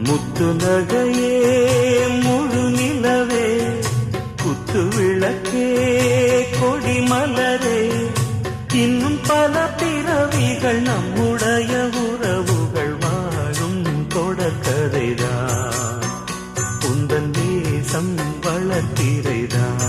முத்து நகையே முழு நிலவே குத்து விளக்கே கொடி மலரே இன்னும் பல பிறவிகள் நம்முடைய உறவுகள் வாழும் தொடர்கதைதான் உந்தன் தேசம் வளர்த்திரைதான்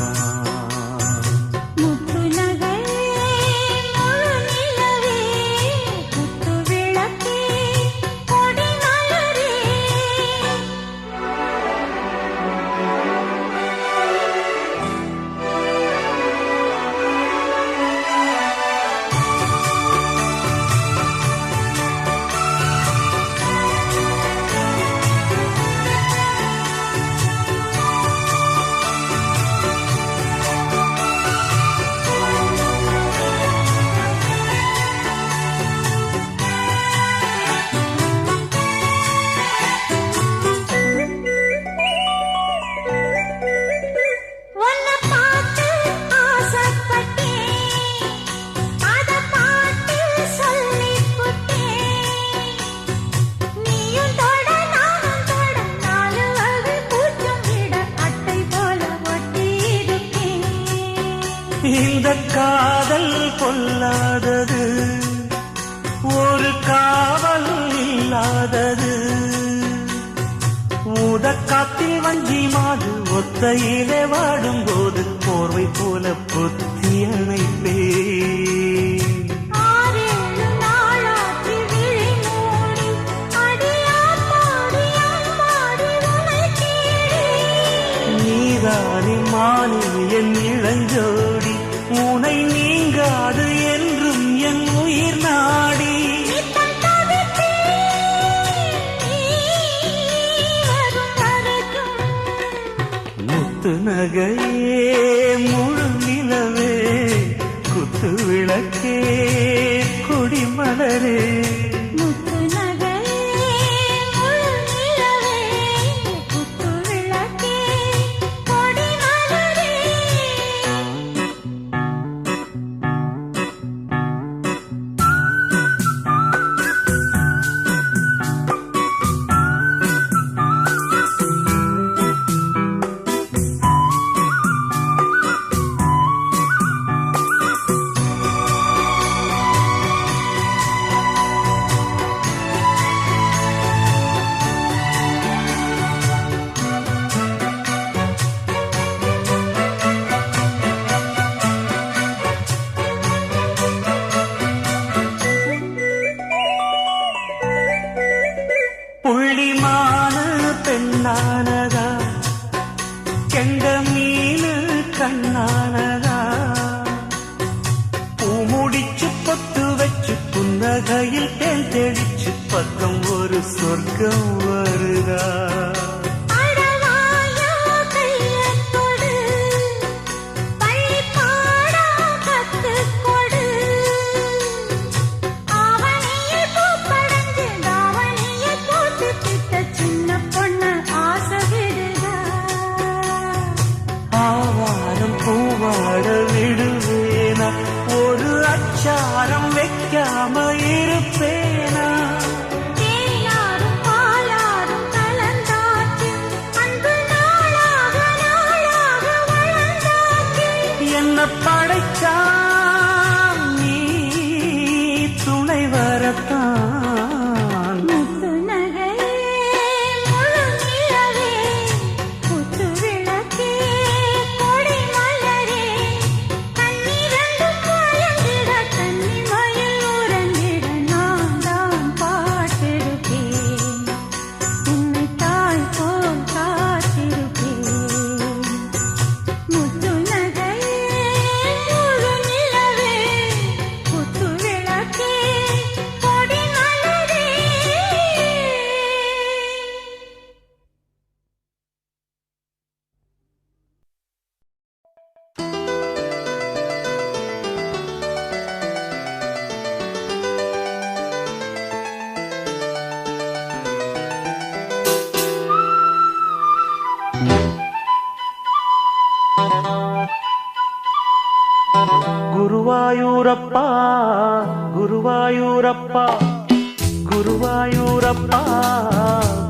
இந்த காதல் கொல்லாதது ஒரு காவல் இல்லாதது ஊதக்காத்தில் வஞ்சி மாது ஒத்தையிலே வாடும் போது போர்வை போல புத்தி அணைப்பே நீதானி மானி என் இளஞ்சோடி உனை நீங்காது என்றும் என் உயிர் நாடி முத்து நகையே முழு நிலவே குத்து விளக்கே கொடி மலரே புள்ளிமானு பெண்ணானதா கெண்ட மீனு கண்ணானதா பூமுடிச்சு பொட்டு வச்சு புன்னகையில் தேன் தெளிச்சு பக்கம் ஒரு சொர்க்கம் வருதா பூவாட விடுவேனா ஒரு அச்சாரம் வைக்காம இருப்பேனா குருவாயூரப்பா குருவாயூரப்பா குருவாயூரப்பா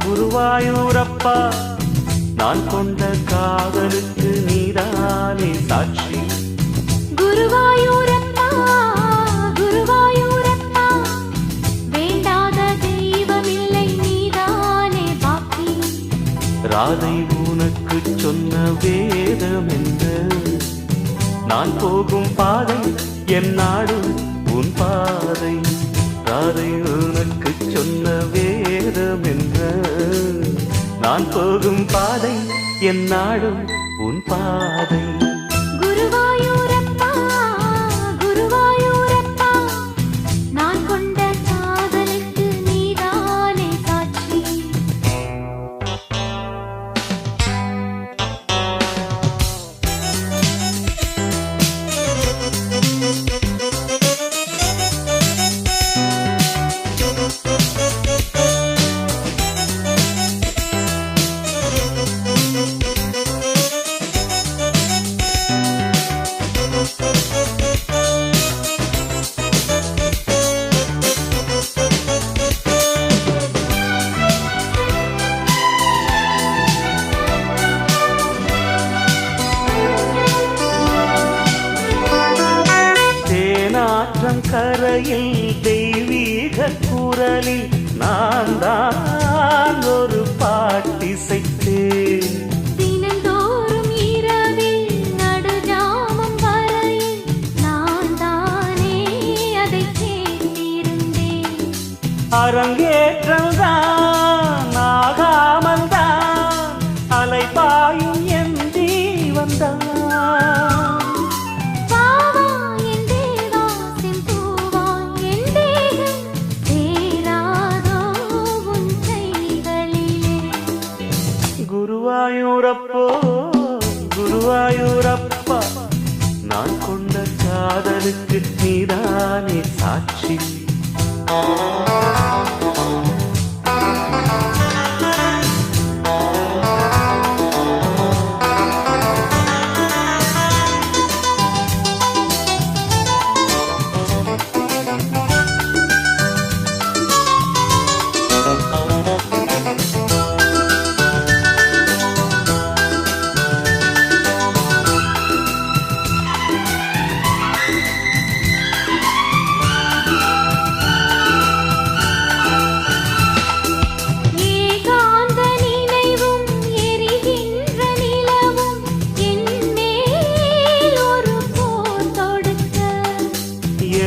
குருவாயூரப்பா நான் கொண்ட காதலுக்கு நீதானே சாட்சி. குருவாயூரப்பா குருவாயூரப்பா வேண்டாத தெய்வமில்லை நீதானே பாக்கி. ராதை உனக்கு சொன்ன வேதம் என்ன? நான் போகும் பாதை என் நாடு உன் பாதை. ராதை உனக்கு சொன்ன வேதம் என்ன? நான் போகும் பாதை என் நாடு உன் பாதை. குருவாயூரப்பா குருவாயூரப்பா நான் கொண்ட காதலுக்கு நீதானே சாட்சி. கரையில் தெய்வீக குரலில் நான் தான் ஒரு பாட்டிசைத்தேன். தினந்தோறும் இரவில் நடுஜாமம் வரையில் நான் தானே அதை கேட்டிருந்தேன். அரங்கேற்றம் தான் ஆகாமல் தான் அலைபாயும் என் ஜீவன்தான். குருவாயூரப்போ குருவாயூரப்பா நான் கொண்ட காதலுக்கு நீதானே சாட்சி.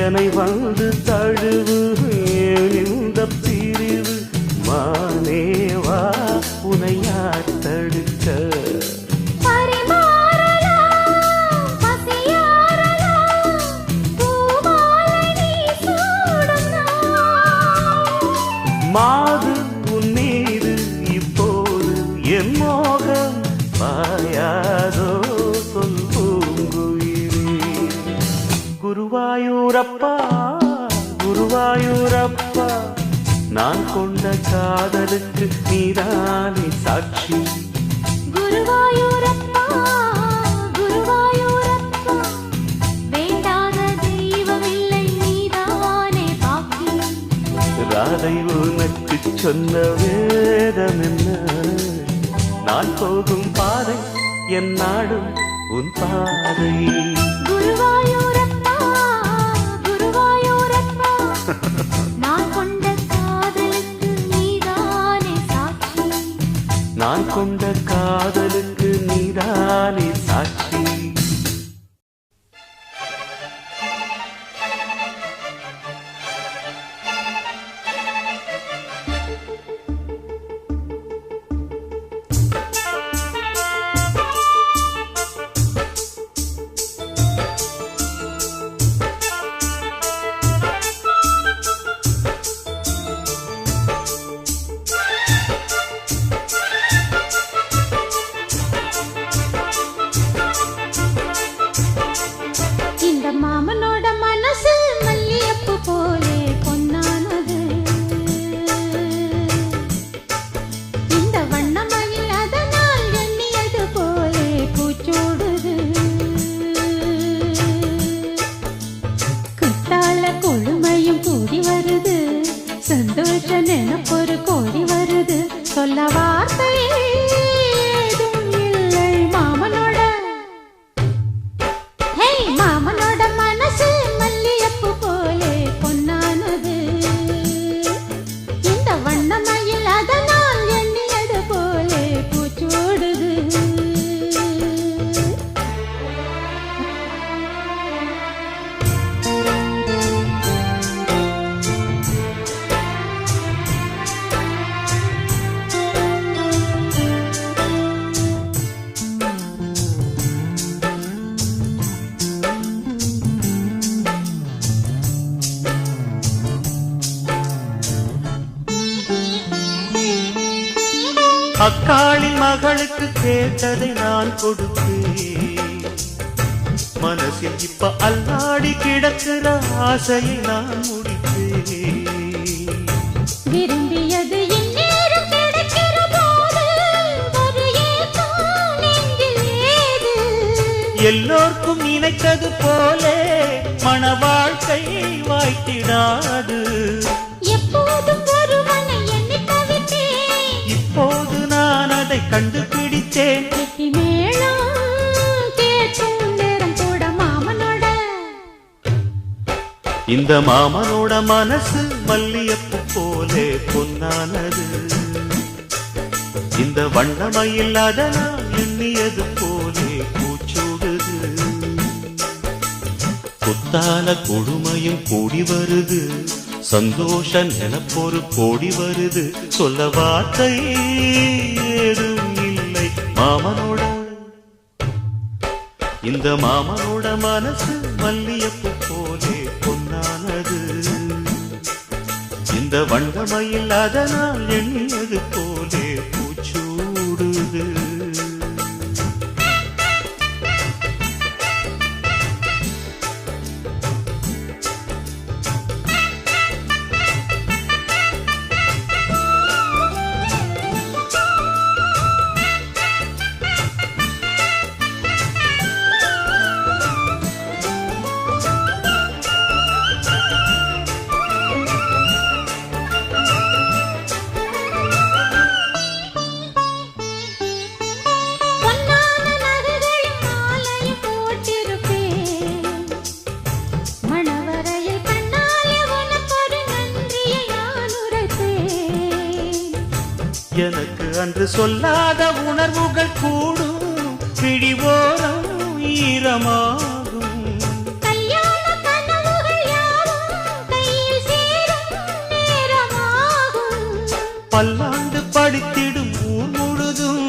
என்னை வந்து தழுவு இந்த பிரிவு மானேவா உனை யார் தடுக்க. மாது உன் மீது இப்போது என் மோகம் பாயாதோ சொல் பூங்குயிலே. குருவாயூரப்பா குருவாயூரப்பா நான் கொண்ட காதலுக்கு நீதானே சாட்சி. குருவாயூரப்பா குருவாயூரப்பா வேண்டாத தெய்வமில்லை நீதானே பாக்கி. ராதை உனக்கு சொன்ன வேதம் என்ன? நான் போகும் பாதை என் நாடும் உன் பாதை. குருவாயூரப்பா குருவாயூரப்பா நான் கொண்ட காதலுக்கு நீதானே சாட்சி. நான் கொண்ட காதலுக்கு நீதானே சாட்சி. நினைப்பொரு கோடி வருது சொல்ல வார்த்தை ஏதும் இல்லை மாமனோட. ஹே மாமனோட மனசு மல்லியப்பு போலே பொன்னானது. இந்த வண்ணமயில் அதனால் எண்ணியது போலே பூச்சோடுது. அக்காளின் மகளுக்கு கேட்டதை நான் கொடுத்தேன். மனசில் இப்ப அல்லாடி கிடக்கிற ஆசையை நான் முடித்தேன். விரும்பியது இந்நேரம் கிடைக்கிற போது ஒரு ஏக்கம் நெஞ்சில் ஏது? எல்லோர்க்கும் நினைத்தது போலே மன வாழ்க்கை வாய்த்திடாது. எப்போதும் ஒருவனை எண்ணி தவித்தேன். இப்போது நான் அதை கண்டுபிடித்தேன். கெட்டி மேளம் கேட்கும் நேரம் கூட மாமனோட. இந்த மாமனோட மனசு மல்லியப்பு போலே பொன்னானது. இந்த வண்ணமயில் அதனால் எண்ணியது போலே பூச்சூடுது. குத்தால கொடுமையும் கூடி வருது. சந்தோஷ நினைப்பொரு கோடி வருது. சொல்ல வார்த்தை ஏதும் இல்லை மாமனோட. இந்த மாமனோட மனசு மல்லியப்பு போலே பொன்னானது. இந்த வண்ணமயில் அதனால் எண்ணியது போலே பூச்சூடுது. பொன்னான நகைகளின் மாலையும் போட்டிருப்பேன். மணவரையில் கண்ணாலே உனக்கொரு நன்றியை நான் உரைப்பேன். எனக்கு அன்று சொல்லாத உணர்வுகள் கூடும். பிடிவோரம் ஈரமாகும். கல்யாண கனவுகள் யாவும் கையில் சேரும் நேரமாகும். பல்லாண்டு படித்திடும் ஊர் முழுதும்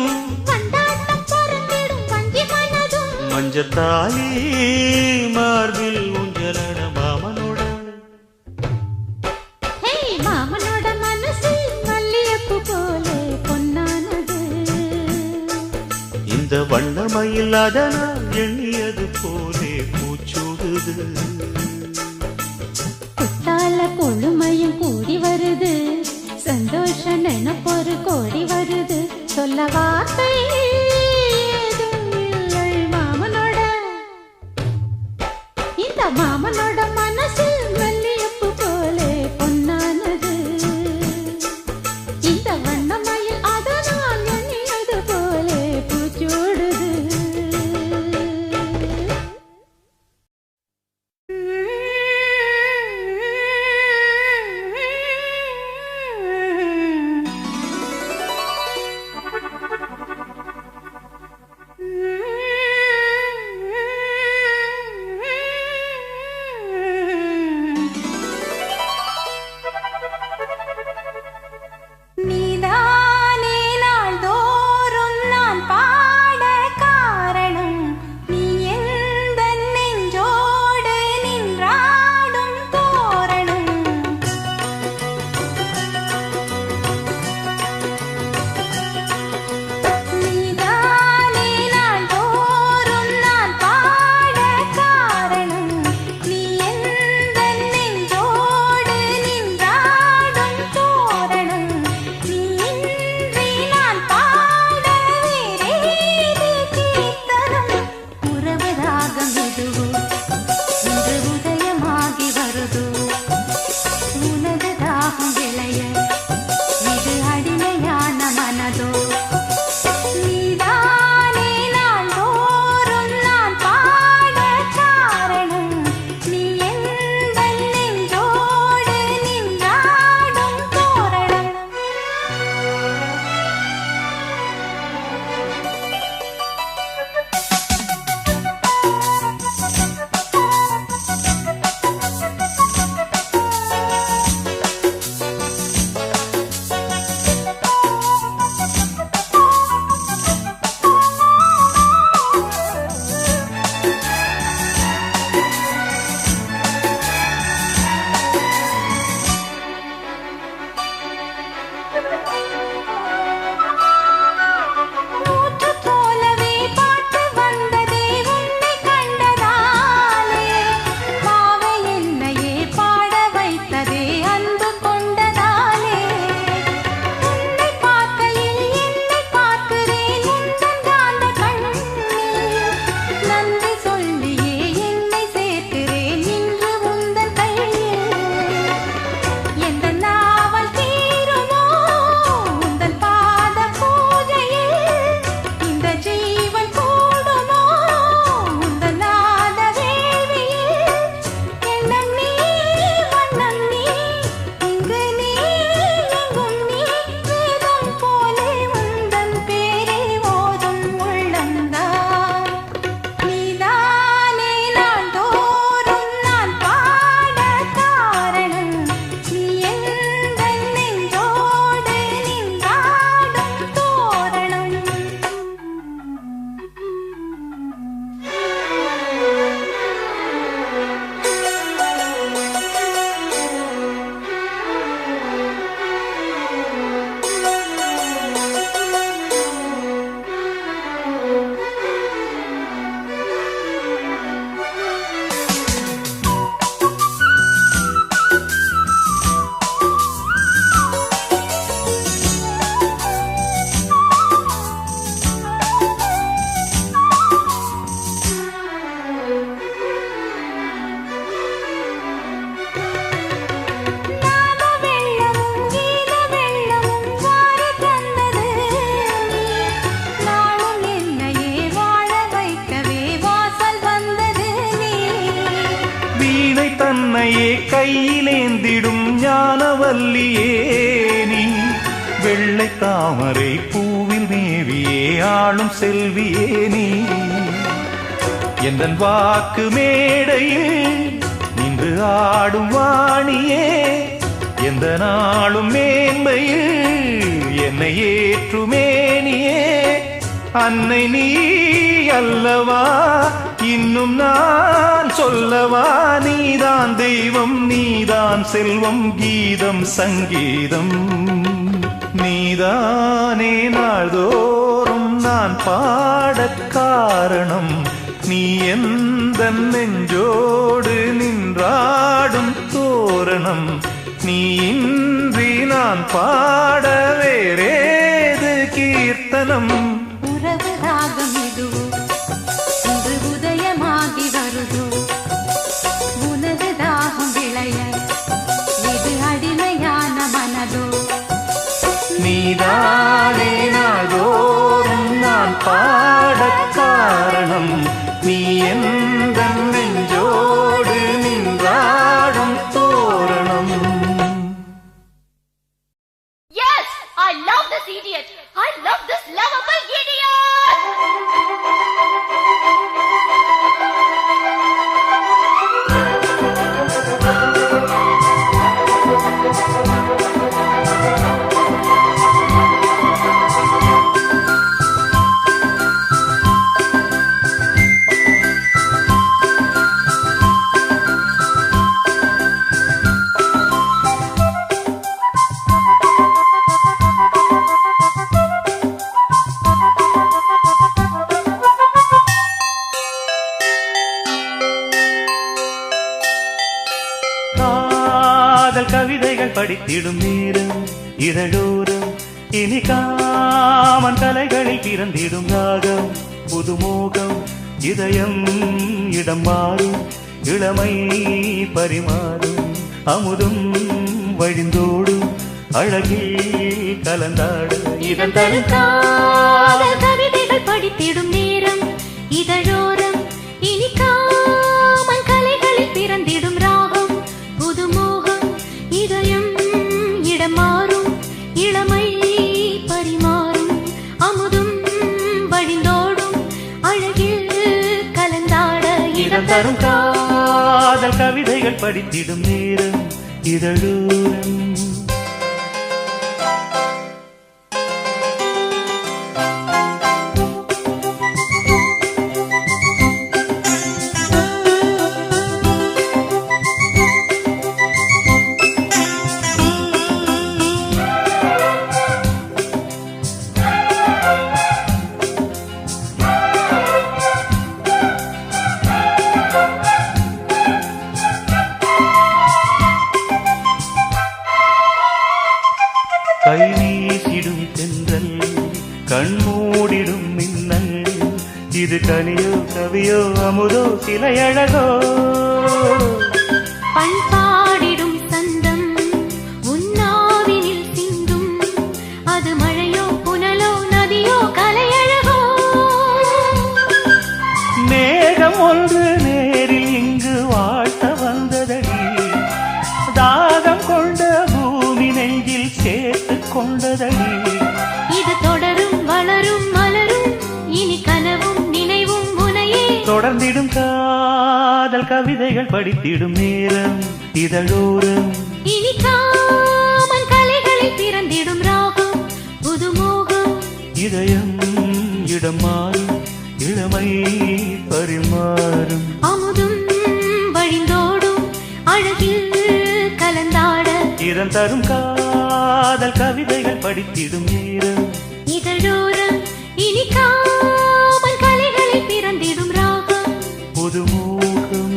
கொண்டாட்டம் பொருந்திடும் வஞ்சி மனதும். மஞ்சத்தாலி மார்பில் ஊஞ்சலட மாமனோட. ஹே மாமனோட மனசு மல்லியப்பு போலே பொன்னானது. இந்த வண்ணமயில் அதனால் எண்ணியது போலே பூச்சூடுது. குத்தால கொழுமையும் கூடி வருது. சந்தோஷ நினைப்பொரு கோடி வருது. சொல்ல வார்த்தை ஏதும் இல்லை மாமனோட. இந்த மாமனோட மனசு மல்லியப்பு போலே பொன்னானது. இந்த வண்ணமயில் அதனால் எண்ணியது போலே பூச்சூடுது. அல்லியே நீ வெள்ளை தாமரை பூவில் மேவியே ஆளும் செல்வியே நீ எந்தன் வாக்கு மேடையில் நின்று ஆடும் வாணியே எந்த நாளும் மேன்மையில் என்னை ஏற்றுமேனியே அன்னை நீ அல்லவா இன்னும் நான் சொல்லவா நீதான் தெய்வம் நீதான் செல்வம் கீதம் சங்கீதம் நீதானே நாள்தோறும் நான் பாடக் காரணம் நீ எந்த நெஞ்சோடு நின்றாடும் தோரணம் நீ இன்றி நான் பாட வேறேது கீர்த்தனம் உறவு ராகம் இதுவோ இன்று உதயமாகி வருதோ உனது தாகம் விளைய இது அடிமையான மனதோ நீதானே நாள்தோறும் நான் பாடக் காரணம் நீ எந்த நெஞ்சோடு நின்றாடும் தோரணம். Yes, I love this idiot. I love this lovable idiot. காதல் கவிதைகள் படித்திடும் நேரம் இதழோரம் இனி காமன் கலைகளில் பிறந்திடும் ராகம் புதுமோகம் இதயம் இடம் மாறும் இளமை பரிமாறும் அமுதும் வழிந்தோடும் அழகில் கலந்தாடு இதன் தரும் காதல் கவிதைகள் படித்திடும் நேரம் இதழோரம் இனி காமன் கலைகளில் பிறந்திடும் ராகம் புதுமோகம் இதயம் இடம் மாறும் இளமை பரிமாறும் அமுதும் வழிந்தோடும் அழகில் கலந்தாட இதன் தரும் காதல் கவிதைகள் படித்திடும் நேரம் இதழோரம் கை வீசிடும் தென்றல் கண்மூடிடும் மின்னல் இது கனியோ கவியோ அமுதோ சிலையழகோ பண்பாடிடும் சந்தம் உன்னாவினில் சிந்தும் அது மழையோ புனலோ நதியோ கலையழகோ மேகம் ஒன்று நேரில் இங்கு வாழ்த்த வந்ததடி தாகம் கொண்ட பூமி நெஞ்சில் சேர்த்து கொண்டதடி இது தொடரும் வளரும் மலரும் இனி கனவும் நினைவும் முனையே தொடர்ந்திடும் காதல் கவிதைகள் படித்திடும் நேரம் இதழோரம் இனி காமன் கலைகளில் பிறந்திடும் ராகம் புதுமோகம் இதயம் இடம் மாறும் இளமை பரிமாறும் அமுதும் வழிந்தோடும் அழகில் கலந்தாட இதன் தரும் காதல் கவிதைகள் படித்திடும் நேரம் இதழோரம் இனி காமன் கலைகளில் பிறந்திடும் ராகம் புதுமோகம்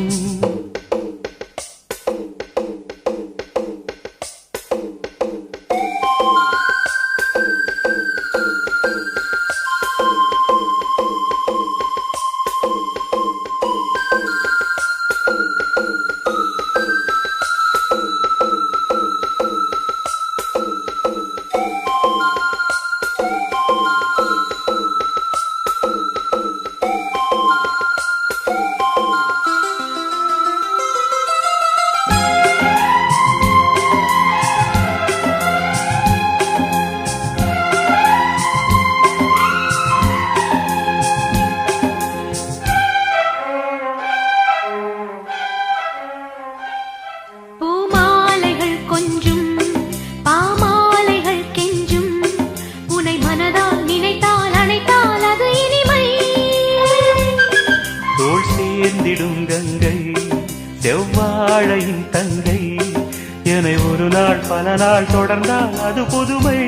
நாள் தொடர்ந்தால் அது புதுமை.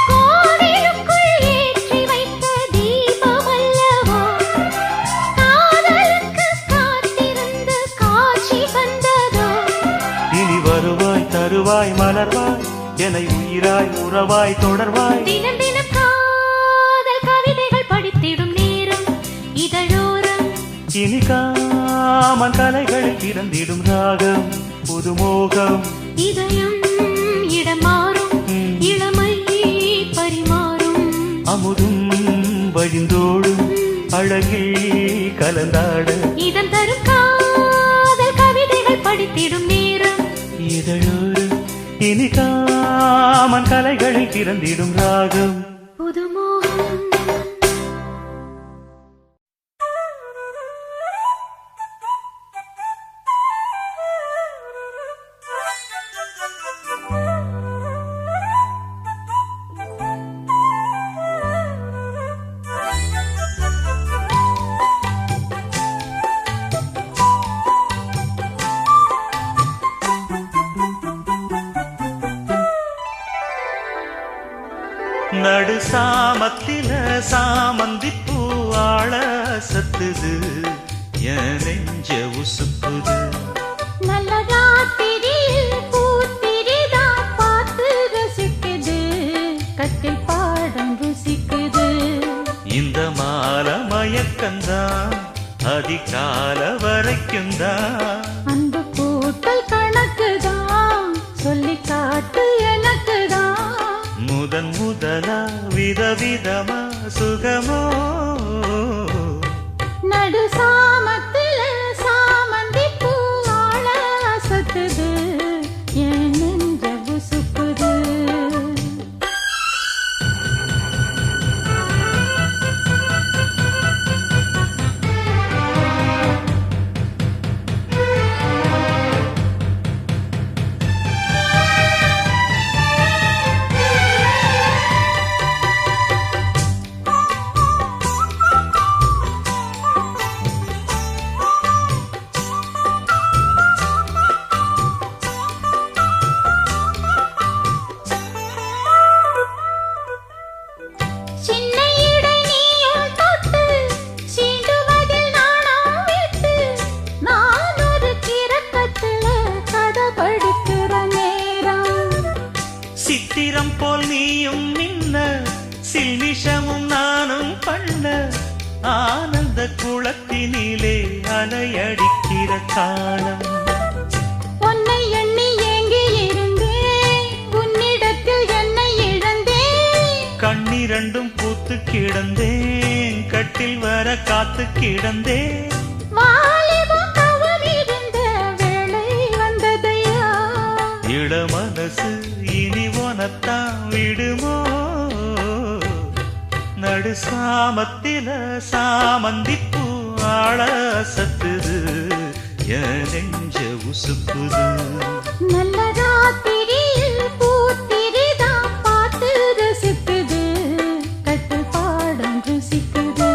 கோவிலுக்குள் ஏற்றி வைத்த தீபம் அல்லவோ, காதலுக்கு காத்திருந்து காட்சி வந்ததோ. இனி வருவாய் தருவாய் மலர்வாய் என்னை உயிராய் உறவாய் தொடர்வாய். தினம் தினம் காதல் கவிதைகள் படித்திடும் நேரம் இதழோரம். இனி காமன் கலைகளில் பிறந்திடும் ராகம் புதுமோகம். இதயம் இடம் மாறும், இளமை பரிமாறும். அமுதும் வழிந்தோடும் அழகில் கலந்தாட. இதம் தரும் காதல் கவிதைகள் படித்திடும் நேரம் இதழோடு இனி காமன் கலைகளில் பிறந்திடும் ராகம் புதுமோகம். நடு சாமத்தில சாமந்தி பூவாழ சத்துது என் நெஞ்ச உசுப்புது. நல்ல ராத்திரியில் பூத்திரிதான் பார்த்து ரசிக்குது, கட்டில் பாடம் ருசிக்குது. இந்த மால மயக்கந்தான் அதிகால வரைக்கும் தான். அந்த கூட்டல் கணக்குதான் சொல்லி காட்டு எனக்குதான். முதன் முதலா விதவிதமா சுகமோ. நடு சாமத்தில சாமந்தி பூவாழ சத்துது, என் நெஞ்ச உசுப்புது. சின்ன இடை நீயும் தொட்டு சீண்டுவதில் நாணம் விட்டு, நான் ஒரு கிறக்கத்துல கதை படிக்கிற நேரம். சித்திரம் போல் நீயும் நின்ன சில்மிஷமும் நானும் பண்ண. ஆனந்த குளத்தினிலே அலையடிக்கிற காலம். உன்னை எண்ணி ஏங்கி இருந்தேன், உன்னிடத்தில் என்னை இழந்தேன். கண்ணிரண்டும் பூத்து கிடந்தேன் கட்டில் வர காத்து கிடந்தேன். வாலிபம் தவறிருந்த வேளை வந்ததையா, இள மனசு இனி உனத்தான் விடுமோ. நடு சாமத்தில சாமந்தி பூ ஆள சத்துது என் நெஞ்ச உசுப்புது. நல்ல ராத்திரியில் பூத்திரிதான் பார்த்து ரசிக்குது, கட்டில் பாடம் ருசிக்குது.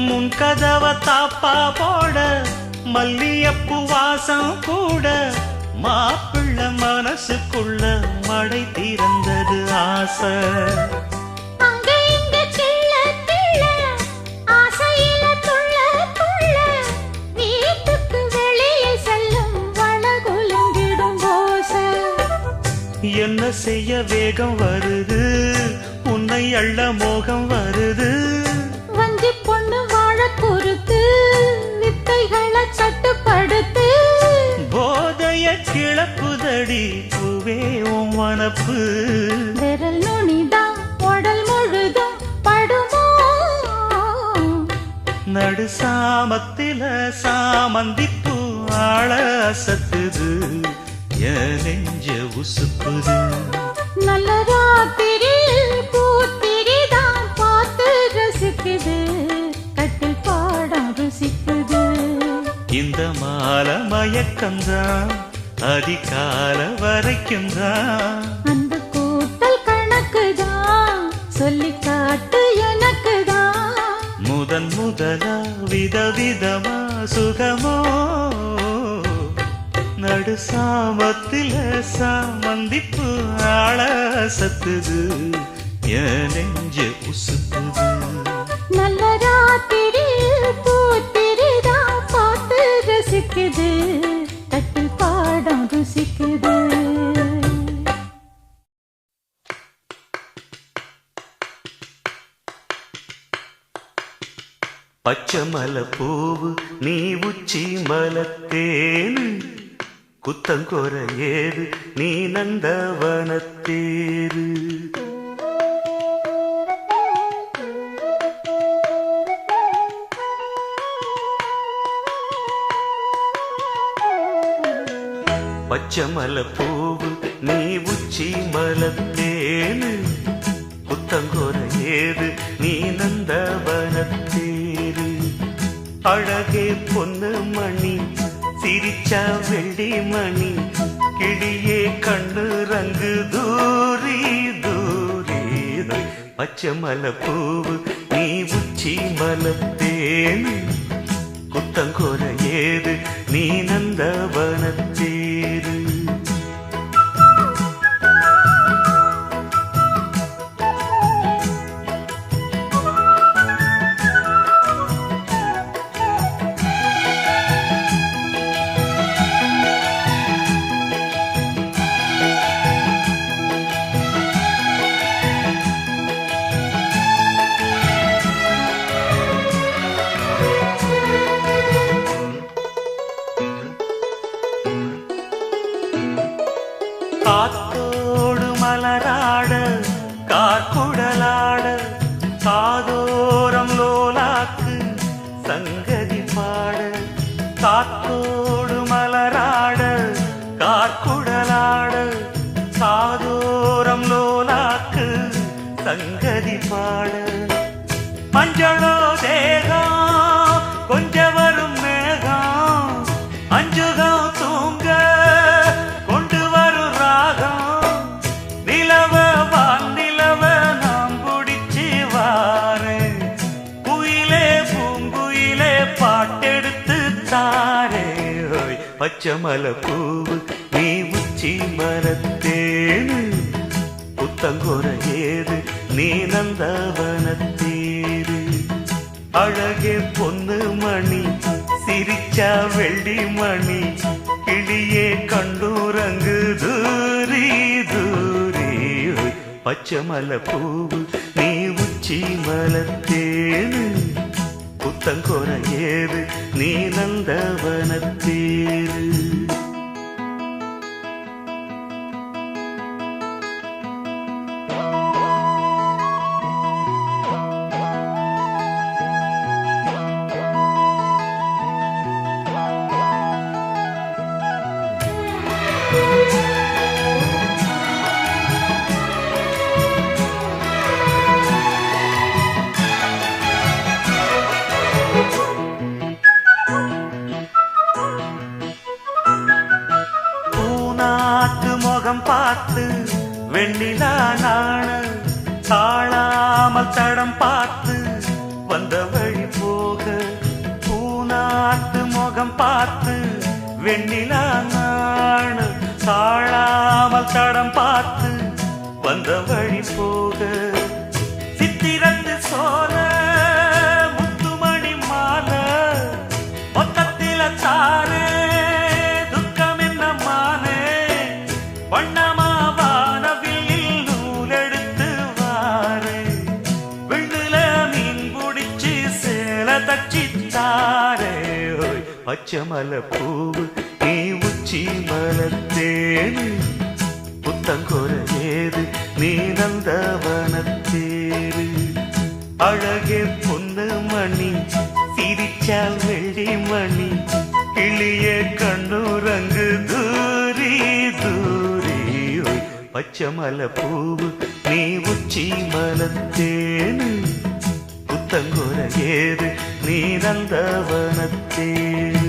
முன் கதவ தாப்பா போட மல்லியப்பூ வாசம் கூட. மாப்பிள்ள மனசுக்குள்ள மடை திறந்தது ஆசை. அங்க இங்க கிள்ள கிள்ள ஆசையில துள்ள துள்ள, வீட்டுக்கு வெளியே செல்லும் வளகுலங்கிடும் ஓசை. என்ன செய்ய வேகம் வருது உன்னை அள்ள மோகம் வருது. வஞ்சி பொண்ணு வாழ பொறுத்து வித்தைகளை கட்டுப்படுத்து. போதைய கிளப்புதடி பூவே உன் மனப்பு. விரல் நுனிதான் உடல் முழு நடு சாமத்தில சாமந்திப்பூ ஆள அசத்துது என் நெஞ்ச உசுப்புது நல்ல ராத்திரியில் பூத்திரிதான் பார்த்து ரசிக்குது கட்டில் பாடம் ருசிக்குது இந்த மால மயக்கம்தான் அதிகால வரைக்கும் தான் அந்த கூட்டல் கணக்குதான் சொல்லி காட்டு எனக்குதான் முதலா விதவிதமா சுகமோ நடு சாமத்தில சாமந்திப்பு ஆள சத்துது என் நெஞ்ச உசுப்புது நல்ல ராத்திரியில் பூத்திரிதான் பார்த்து ரசிக்குது கட்டில் பாடம் ருசிக்குது பச்சை மலை பூவு நீ உச்சி மலத்தேனு குத்தங்கொர ஏது நீ நந்தவனத்தேரு பச்சை மலை பூவு நீ உச்சி மலத்தேனு குத்தங்கொர ஏது நீ நந்தவனத்தேரு அழகே பொண்ணு மணி சிரிச்சா வெள்ளி மணி கிளியே கண்ணு ரங்கு தூரி தூரி பச்சை மலை பூவு நீ உச்சி மலத்தேனு குத்தங்கொர ஏது நீ நந்தவனத்தேரு காத்தோடு மலராட கார்குடலாட காதோரம் லோலாக்கு சங்கதி பாட காத்தோடு மலராட கார்குடலாட காதோரம் லோலாக்கு சங்கதி பாட மஞ்சளோ தேகம் கொஞ்ச வரும் மேகம் அஞ்சுகம் தூங்க பச்சை மலை பூவு நீ உச்சி மரத்தேனு புத்தங்கொர ஏது நீ நந்தவனத்தேரு அழகே பொண்ணு மணி சிரிச்சா வெள்ளி மணி கிளியே கண்டூரங்கு தூரி தூரி பச்சை மலை பூவு நீ உச்சி மலத்தேனு புத்தங்கொர ஏது நீ நந்தவனத்தேரு முகம் பார்த்து வெண்ணிலா நாண தாழாமல் தடம் பார்த்து வந்த வழி போக பூநாட்டு முகம் பார்த்து வெண்ணிலா நாண தாழாமல் தடம் பார்த்து வந்த வழி போக சித்திரத்து சோல முத்துமணி மாலை மொத்தத்தில தாரே வண்ணமாவானவில் நூலெடுத்து வாரே விண்ணுல மீன் குடிச்சு சேல தச்சித்தாரே பச்சை மலை பூவு நீ உச்சி மலத்தேனு புத்தங்கொர ஏது நீ நந்தவனத்தேரு அழகே பொண்ணு மணி சிரிச்சால் வெள்ளி மணி கிளிய கண்ணுரங்கு தூரி தூரி ஓய் பச்சைமலை பூவு நீ உச்சி மலத்தேனு புத்தங்கோர ஏது நீ நந்தவனத்தேனு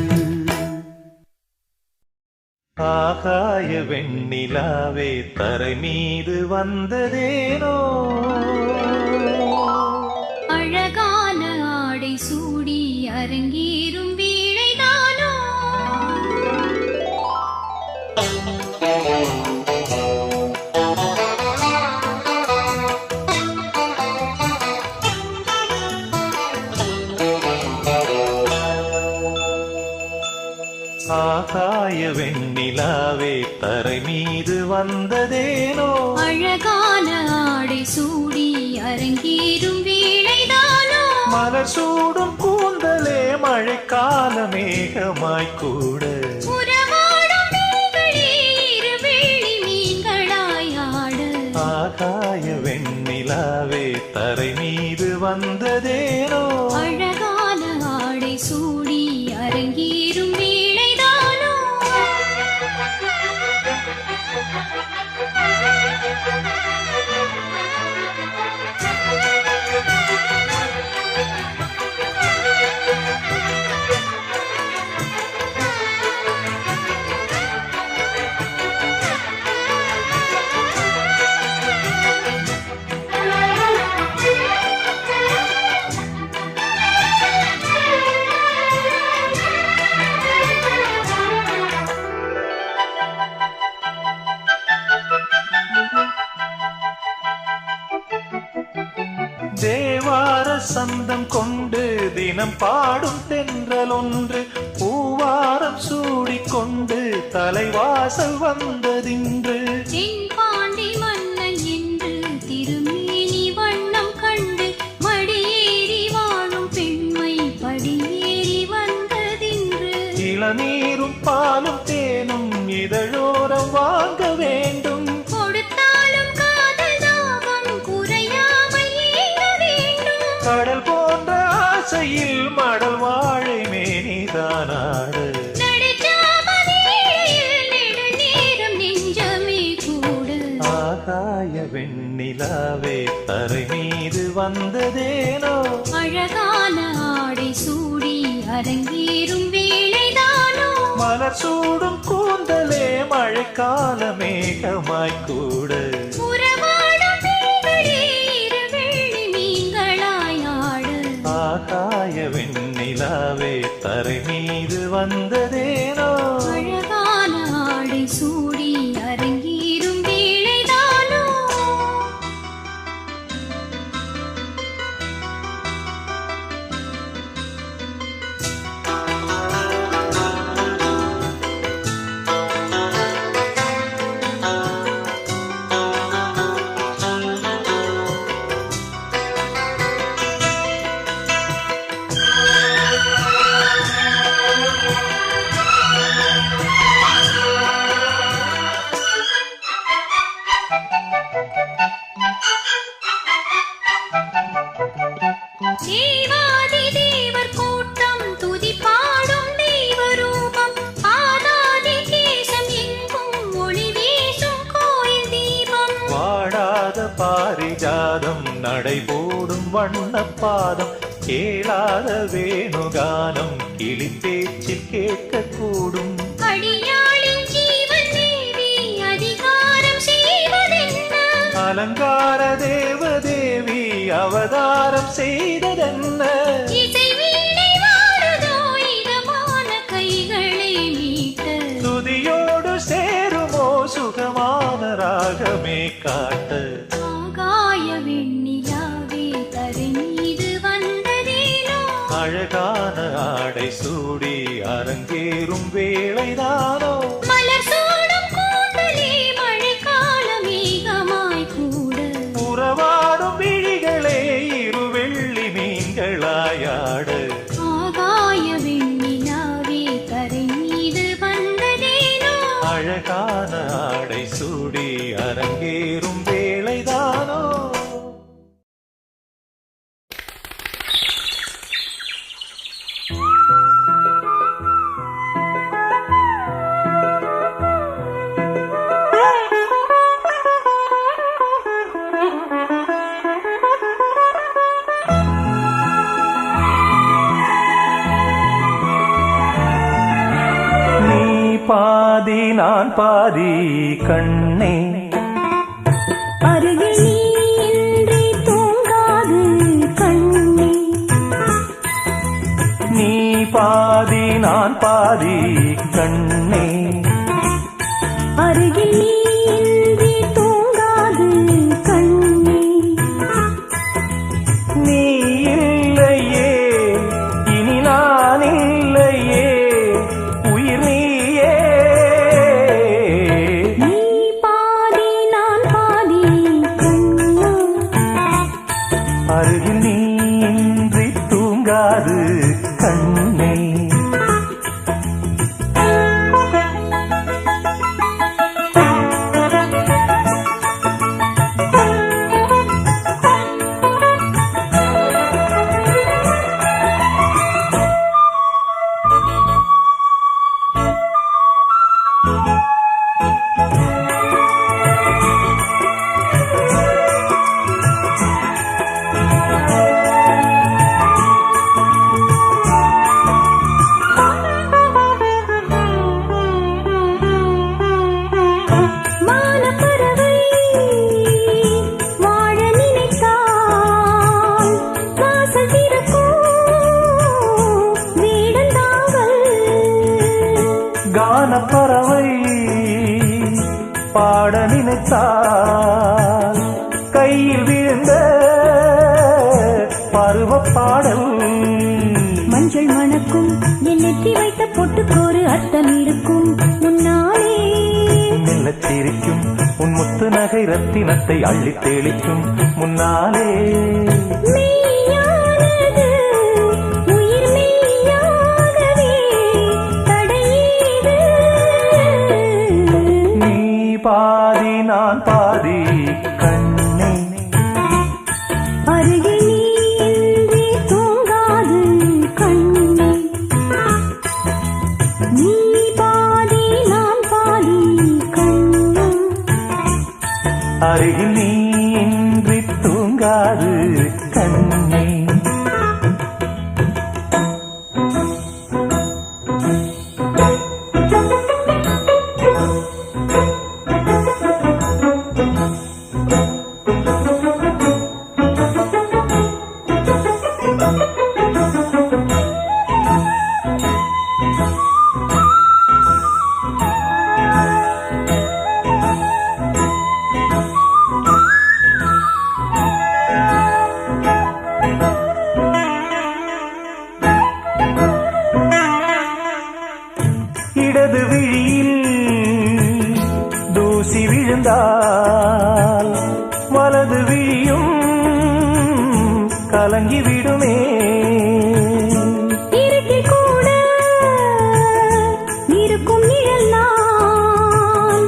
ஆகாய வெண்ணிலாவே தரை மீது வந்ததேனோ அழகான ஆடை சூடி அரங்கேறும் வீணைதானோ ஆகாய வெண்ணிலாவே தரை மீது வந்ததேனோ அழகான ஆடை சூடி அரங்கேறும் வீணைதானோ மலர் சூடும் கூந்தலே மழைக்கால மேகமாய் கூட உறவாடும் மீன்களே இரு வெள்ளி மீன்களாய் ஆட ஆகாய வெண்ணிலாவே தரை மீது வந்ததேனோ அழகான ஆடை சூடி அரங்கேறும் வீணைதானோ தேவார சந்தம் கொண்டு தினம் பாடும் தென்றல் ஒன்று பூவாரம் சூடிக்கொண்டு தலைவாசல் வந்ததின்று தென்பாண்டி மன்னன் என்று திருமேனி வண்ணம் கண்டு மடியேறி வாழும் பெண்மை படியேறி வந்ததின்று இளநீரும் பாலும் தேனும் இதழோரம் வாங்க வேண்டும் கொடுத்தாலும் காதல் தாகம் குறையாமல் ஏங்க வேண்டும் கடல் போன்ற ஆசையில் மடல் வாழை மேனிதானாடு நடுச்சாமணியில் நெடுநேரம் நெஞ்சமே கூட ஆகாய வெண்ணிலாவே தரை மீது வந்ததேனோ அழகான ஆடை சூடி அரங்கேறும் வேளைதானோ மலர் சூடும் கூந்தலே மழைக்கால மேகமாய் கூட உறவாடும் மீன்களே இரு வெள்ளி மீன்களாய் ஆட ஆகாய வெண்ணிலாவே தரை மீது வந்ததேனோ அழகான ஆடை சூடி அரங்கேறும் வேளைதானோ தேவாதி தேவர் கூட்டம் துதி பாடும் தெய்வரூபம் ஆதாதி கேசம் எங்கும் ஒளி வீசும் கோயில் தீபம் வாடாத பாரிஜாதம் நடைபோடும் வண்ணப்பாதம் கேளாத வேணுகானம் கிளி பேச்சில் கேட்கக்கூடும் அடியாளின் ஜீவன் தேவி அதிகாரம் செய்வதென்ன அலங்கார தேவதேவி அவதாரம் செய்ததென்ன இசை வீணை வாழுதோ இதமான கைகளை மீட்ட துதியோடு சேருமோ சுகமான ராகமே காட்ட ஆகாய வெண்ணிலாவே தரை மீது வந்ததேனோ அழகான ஆடை சூடி அரங்கேறும் வேளைதானோ மலர் சூடும் கூந்தலே மழைக்கால மேகமாய் கூட உறவாடும் விழிகளே இரு வெள்ளி மீன்களாயாட ஆகாய வெண்ணிலாவே தரை மீது வந்ததேனோ அழகான ஆடை சூடி அரங்கேறும் வேளைதானோ பாதி நான் பாதி கண்ணே அருகில் நீ இன்றி தூங்காது கண்ணே நீ பாதி நான் பாதி கண்ணே அருகில் நீ இன்றி தூங்காது கண்ணே நீ இல்லையே இனி நான் இல்லையே உயிர் நீயே நீ பாதி நான் பாதி கண்ணா அருகில் நீ இன்றி தூங்காது கண்ணே மானப்பறவை வாழ நினைத்தால் வாசல் திறக்கும் வீடந்தாங்கள் கானப்பறவை பாட நினைத்தால் கையில் விழுந்த பருவப் பாடல் மஞ்சள் மணக்கும் என் நெற்றி வைத்த பொட்டுக்கோரு அர்த்தம் இருக்கும் முன்னாலே மெல்லச் சிரிக்கும் உன் முத்து நகை ரத்தினத்தை அள்ளித் தெளிக்கும் முன்னாலே மெய்யானது உயிர் மெய்யாகவே தடையீது நீ பாதி நான் பாதி கண்ணே அருகில் நீ இன்றி தூங்காது கண்ணே நீ பாதி நான் பாதி கண்ணா அருகில் நீ இன்றி தூங்காது கண்ணே இடது விழியில் தூசி விழுந்தால் வலது விழியும் கலங்கி விடுமே இருட்டில் கூட இருக்கும் நிழல் நான்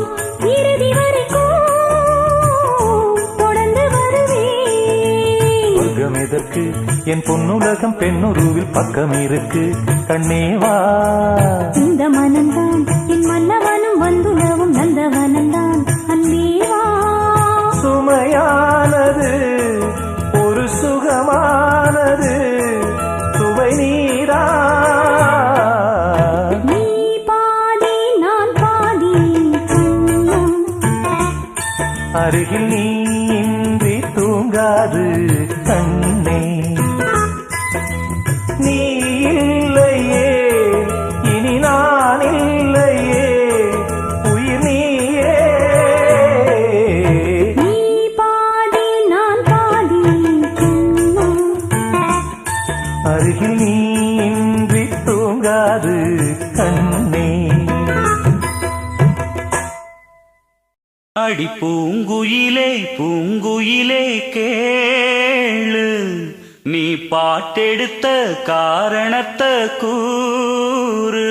இறுதி வரைக்கும் தொடர்ந்து வருவேன் சொர்க்கம் எதற்கு என் பொன்னுலகம் பெண்ணுருவில் பக்கம் இருக்கு கண்ணேவா இந்த மனம்தான் என் மன்னவனும் வந்துலவும் நந்தவனந்தான் அன்பேவா சுமையானது ஒரு சுகமானது சுவை நீரா நீ பாதி நான் பாதி கண்ணா அருகில் நீ இன்றி தூங்காது கண்ணே நீ இல்லையே இனி நான் இல்லையே உயிர் நீயே நீ பாதி நான் பாதி கண்ணா அருகில் நீ இன்றி தூங்காது கண்ணே அடி பூங்குயிலே பூங்குயிலே கேளு நீ பாட்டெடுத்த காரணத்தை கூறு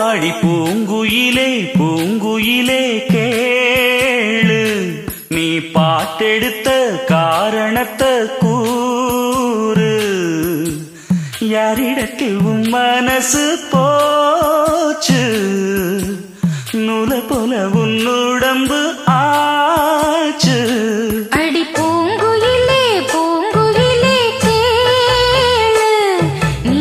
அடி பூங்குயிலே பூங்குயிலே கேளு நீ பாட்டெடுத்த காரணத்தை கூறு யாரிடத்தில் உன் மனசு போச்சு நூல போல உன் உடம்பு ஆச்சு அடி பூங்குயிலே பூங்குயிலே கேளு நீ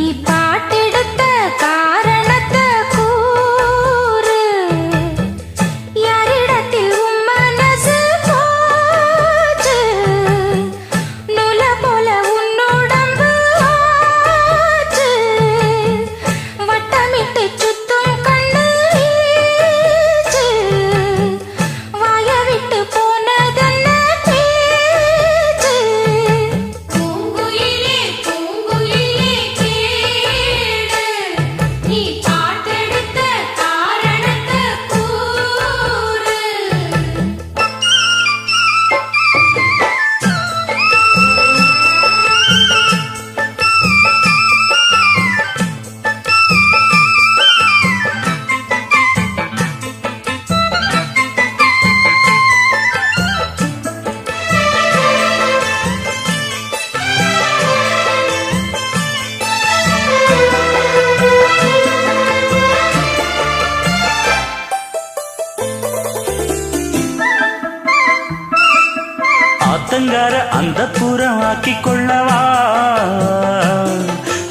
ஆத்தங்கார அந்த புறம் ஆக்கி கொள்ளவா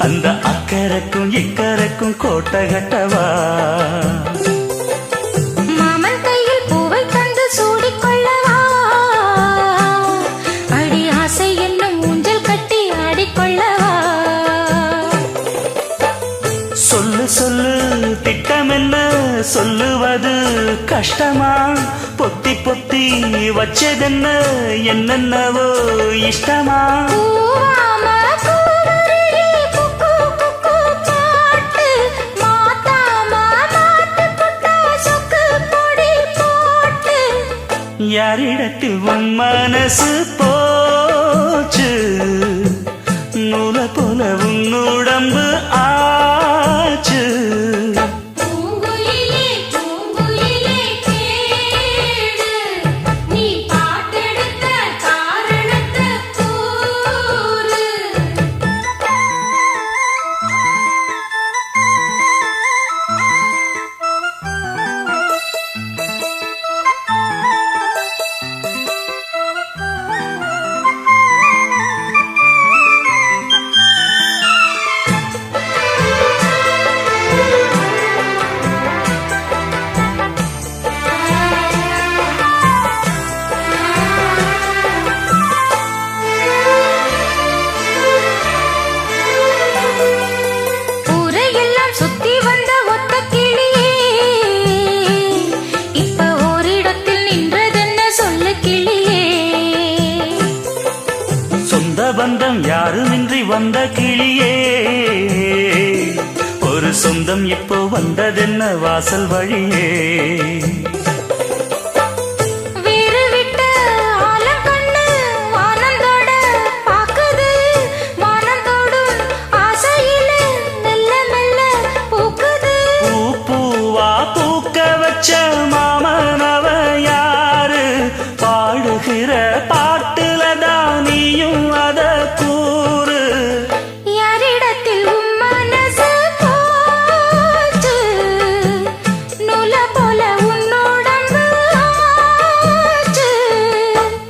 அந்த அக்கறைக்கும் இக்கரைக்கும் கோட்டை கட்டவா மாமன் கையில் பூவை தந்து சூடிக்கொள்ளவா அடி ஆசை என்னும் ஊஞ்சல் கட்டி ஆடிக்கொள்ளவா சொல்லு சொல்லு திட்டம் என்ன சொல்லுவது கஷ்டமா பொத்தி பொத்தி வச்சதென்ன என்னென்னவோ இஷ்டமா பூவாம பூவருகே குக்கு குக்கு பாட்டு மாத்தாம மாட்டு புட்டா சொக்கு பொடி போட்டு யாரிடத்தில் உன் மனசு போச்சு நூல போல உன் உடம்பு ஆச்சு பூங்குயிலே பூங்குயிலே கேடு நீ பாட்டெடுத்த காரணத்தை கூறு ஊரையெல்லாம் சுத்தி வந்த ஒத்த கிளியே இப்ப ஓரிடத்தில் நின்றதென்ன சொல்லு கிளியே சொந்த பந்தம் யாருமின்றி வந்த கிளியே ஒரு சொந்தம் இப்போ வந்ததென்ன வாசல் வழியே வீறு விட்ட ஆலங்கண்ணு வானந்தோட பாக்குது வானந்தோடும் ஆசையில மெல்ல மெல்ல பூக்குது பூ பூவா பூக்க வச்ச மாமனவ யாரு பாடுகிற பாட்டுல தான் நீயும் அத கூறு யாரிடத்தில் உன் மனசு போச்சு நூல போல உன்னோடம்பு ஆச்சு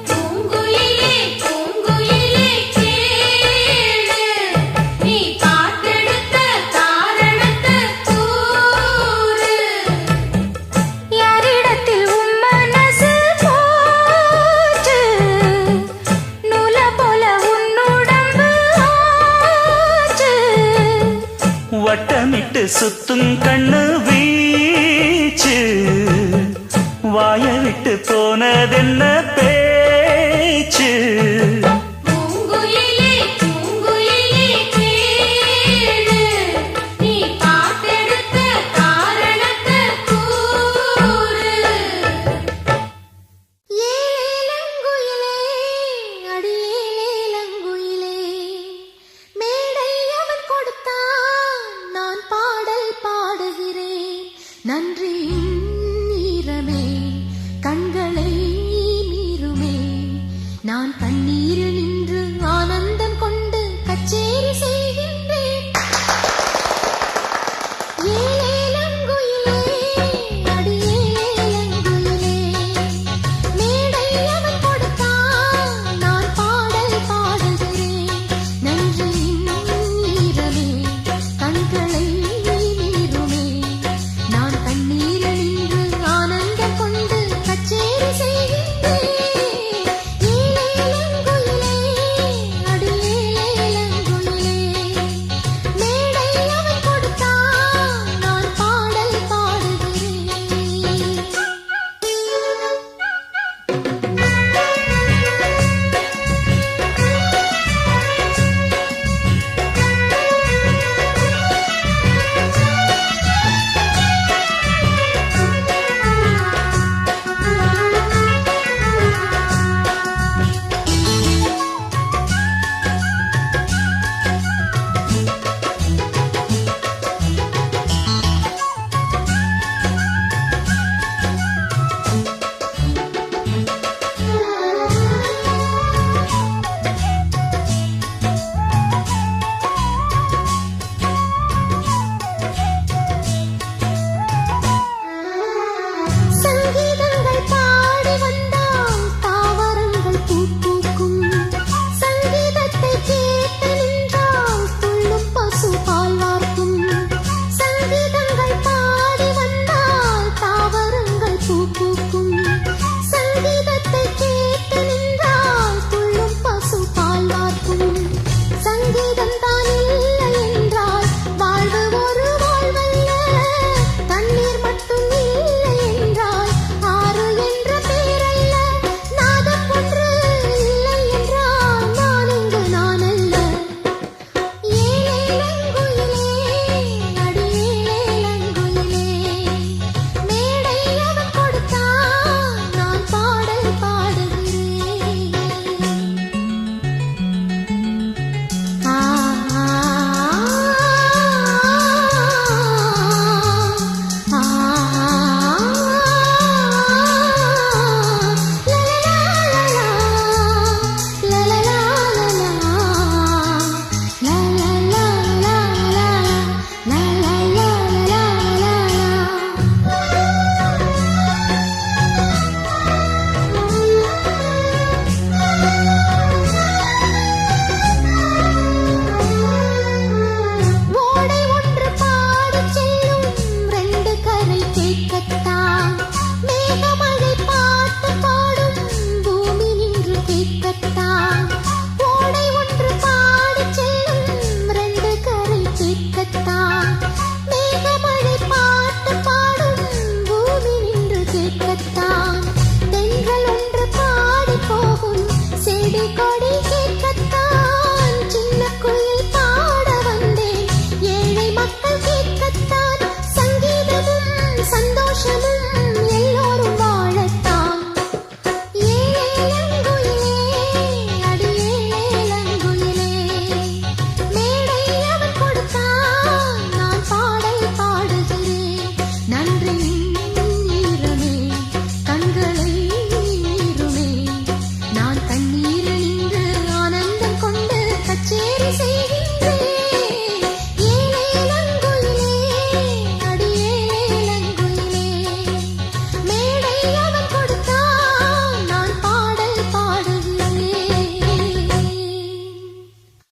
பூங்குயிலே பூங்குயிலே கேளு நீ பாட்டெடுத்த காரணத்தை கூறு யாரிடத்தில் உன் மனசு போச்சு நூல போல உன்னுடம்பு ஆச்சு வட்டமிட்டு சுத்தும் கண்ணு வீச்சு வாய விட்டு போனதென்ன பேச்சு பூங்குயிலே பூங்குயிலே கேளு நீ பாட்டெடுத்த காரணத்தை கூறு ஏலங்குயிலே அடியேலங்குயிலே மேடை அவன் கொடுத்தான் நான் பாடல் பாடுகிறேன் நன்றி ஈரமே கண்களை மீறுமே நான் கண்ணீரில் நின்று ஆனந்தம் கொண்டு கச்சேரி செய்கின்றேன் ஏலங்குயிலே அடியேலங்குயிலே மேடை அவன் கொடுத்தான் நான் பாடல் பாடுகிறேன் நன்றி ஈரமே கண்களை மீறுமே நான் கண்ணீரில் நின்று ஆனந்தம் கொண்டு கச்சேரி செய்கின்றேன் ஏலங்குயிலே கேட்கத்தான் ஓடை ஒன்று பாடிச் செல்லும் ரெண்டு கரை கேட்கத்தான் மேகமழை பாட்டு பாடும் பூமி நின்று கேட்கத்தான் தென்றல் ஒன்று பாடி போகும் செடி கொடி